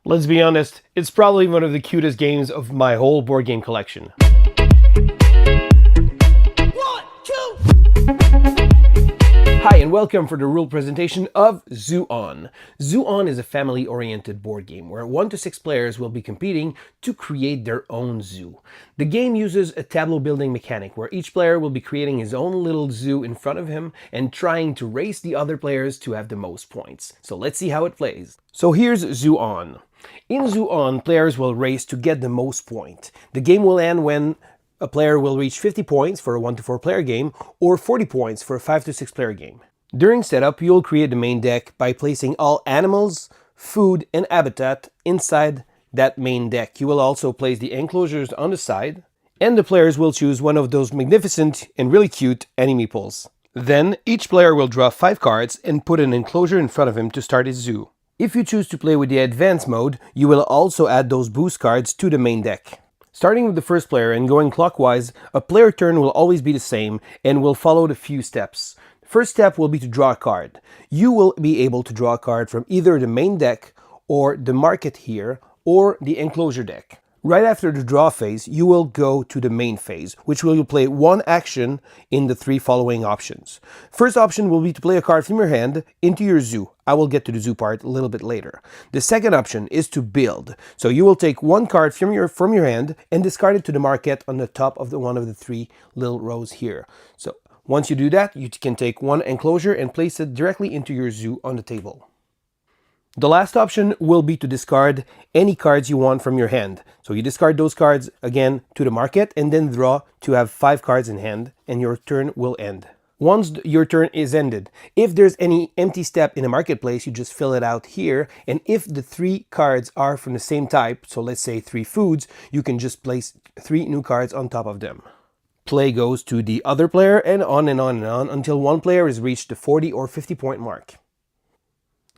Let's be honest, it's probably one of the cutest games of my whole board game collection. Hi and welcome for the rule presentation of Zoo-On. Zoo-On is a family-oriented board game where 1 to 6 players will be competing to create their own zoo. The game uses a tableau building mechanic where each player will be creating his own little zoo in front of him and trying to race the other players to have the most points. So let's see how it plays. So here's Zoo-On. In Zoo-On, players will race to get the most point. The game will end when a player will reach 50 points for a 1 to 4 player game or 40 points for a 5 to 6 player game. During setup, you'll create the main deck by placing all animals, food, and habitat inside that main deck. You will also place the enclosures on the side, and the players will choose one of those magnificent and really cute enemy meeples. Then, each player will draw 5 cards and put an enclosure in front of him to start his zoo. If you choose to play with the advanced mode, you will also add those boost cards to the main deck. Starting with the first player and going clockwise, a player turn will always be the same and will follow the few steps. The first step will be to draw a card. You will be able to draw a card from either the main deck or the market here or the enclosure deck. Right after the draw phase, you will go to the main phase, which will play one action in the 3 following options. First option will be to play a card from your hand into your zoo. I will get to the zoo part a little bit later. The second option is to build. So you will take 1 card from your hand and discard it to the market on the top of one of the 3 little rows here. So once you do that, you can take 1 enclosure and place it directly into your zoo on the table. The last option will be to discard any cards you want from your hand. So you discard those cards again to the market and then draw to have 5 cards in hand and your turn will end. Once your turn is ended, if there's any empty step in the marketplace, you just fill it out here. And if the 3 cards are from the same type, so let's say 3 foods, you can just place 3 new cards on top of them. Play goes to the other player and on and on and on until one player has reached the 40 or 50 point mark.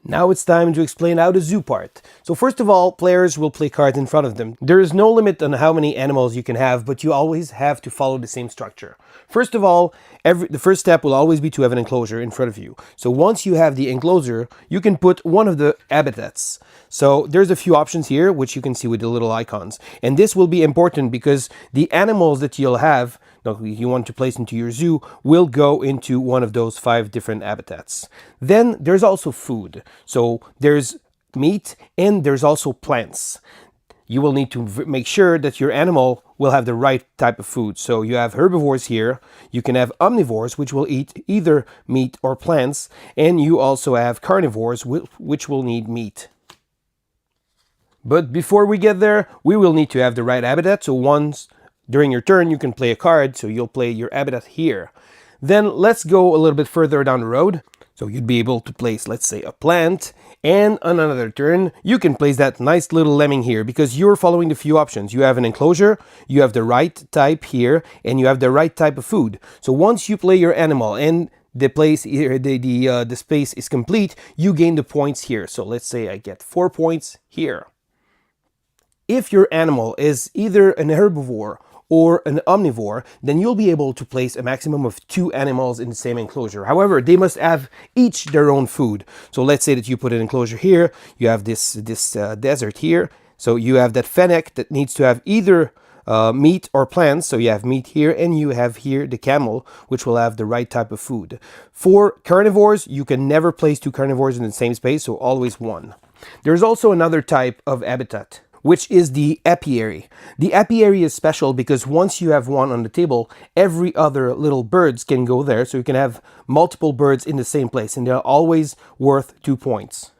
Now it's time to explain how the zoo part. So first of all, players will play cards in front of them. There is no limit on how many animals you can have, but you always have to follow the same structure. First of all, the first step will always be to have an enclosure in front of you. So once you have the enclosure, you can put one of the habitats. So there's a few options here, which you can see with the little icons. And this will be important because the animals that you'll have, you want to place into your zoo, will go into one of those 5 different habitats. Then there's also food. So there's meat and there's also plants. You will need to make sure that your animal will have the right type of food. So you have herbivores here, you can have omnivores, which will eat either meat or plants, and you also have carnivores, which will need meat. But before we get there, we will need to have the right habitat. So once during your turn, you can play a card, so you'll play your habitat here. Then let's go a little bit further down the road. So you'd be able to place, let's say, a plant, and on another turn, you can place that nice little lemming here because you're following the few options. You have an enclosure, you have the right type here, and you have the right type of food. So once you play your animal and the place here, the space is complete, you gain the points here. So let's say I get 4 points here. If your animal is either an herbivore or an omnivore, then you'll be able to place a maximum of 2 animals in the same enclosure. However, they must have each their own food. So let's say that you put an enclosure here, you have this desert here, so you have that fennec that needs to have either meat or plants, so you have meat here, and you have here the camel, which will have the right type of food. For carnivores, you can never place 2 carnivores in the same space, so always 1. There's also another type of habitat, which is the apiary. The apiary is special because once you have one on the table, every other little birds can go there, so you can have multiple birds in the same place, and they're always worth 2 points.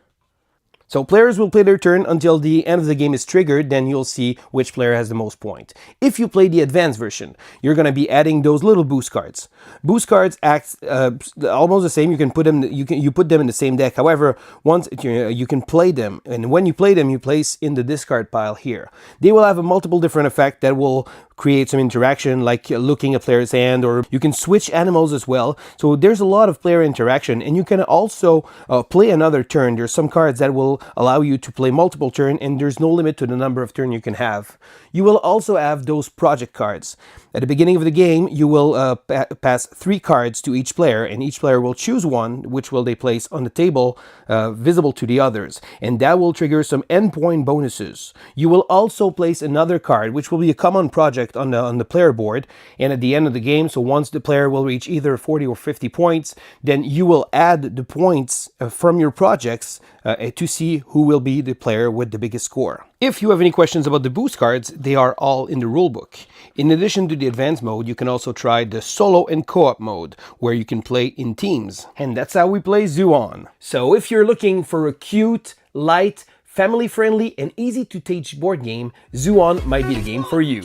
So players will play their turn until the end of the game is triggered, then you'll see which player has the most points. If you play the advanced version, you're going to be adding those little boost cards. Boost cards act almost the same. You can put them. You put them in the same deck. However, once you can play them, and when you play them, you place in the discard pile here. They will have a multiple different effect that will create some interaction, like looking at player's hand, or you can switch animals as well. So there's a lot of player interaction, and you can also play another turn. There's some cards that will allow you to play multiple turns, and there's no limit to the number of turns you can have. You will also have those project cards. At the beginning of the game, you will pass 3 cards to each player, and each player will choose one, which will they place on the table, visible to the others, and that will trigger some endpoint bonuses. You will also place another card, which will be a common project on the player board, and at the end of the game, so once the player will reach either 40 or 50 points, then you will add the points from your projects to see who will be the player with the biggest score. If you have any questions about the boost cards, they are all in the rulebook. In addition to the advanced mode, you can also try the solo and co-op mode, where you can play in teams. And that's how we play Zoo-On. So if you're looking for a cute, light, family-friendly, and easy-to-teach board game, Zoo-On might be the game for you.